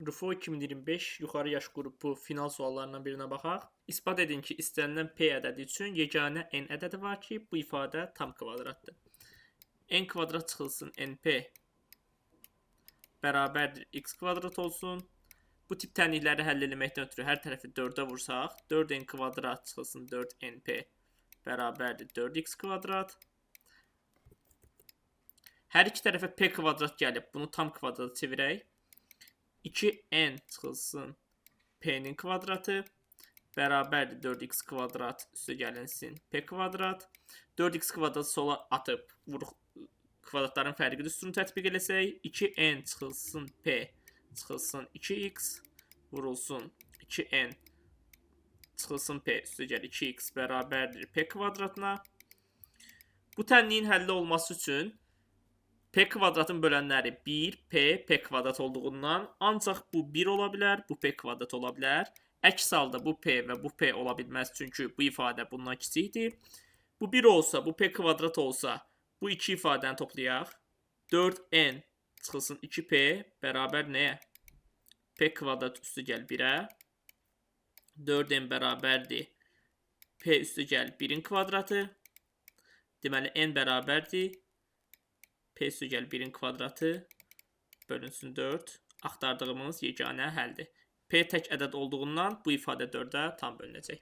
Rufo 2025 yuxarı yaş qrupu final suallarından birinə baxaq. İsbat edin ki, istənilən P ədədi üçün yeganə N ədədi var ki, bu ifadə tam kvadratdır. N kvadrat çıxılsın NP bərabərdir X kvadrat olsun. Bu tip tənlikləri həll etməkdən ötürü hər tərəfi 4-ə vursaq, 4N kvadrat çıxılsın 4NP bərabərdir 4X kvadrat. Hər iki tərəfə P kvadrat gəlib, bunu tam kvadrata çevirək. 2n çıxılsın P'nin kvadratı bərabərdir 4x kvadrat üstə gəlinsin P kvadrat. 4x kvadratı sola atıb vuruq kvadratların fərqi üstünü tətbiq eləsək, 2n çıxılsın P çıxılsın 2x vurulsun 2n çıxılsın P üstə gəl 2x bərabərdir P kvadratına. Bu tənliyin həlli olması üçün P kvadratın bölənləri 1, P kvadrat olduğundan ancaq bu 1 ola bilər, bu P kvadrat ola bilər. Əks halda bu P və bu P ola bilməz, çünki bu ifadə bundan kiçikdir. Bu 1 olsa, bu P kvadrat olsa, bu iki ifadəni toplayaq. 4n çıxılsın 2P bərabər nəyə? P kvadrat üstü gəl 1-ə. 4n bərabərdir P üstü gəl 1-in kvadratı. Deməli, n bərabərdir P üstü gəl 1-in kvadratı bölünsün 4. Axtardığımız yeganə həldir. P tək ədəd olduğundan bu ifadə 4-ə tam bölünəcək.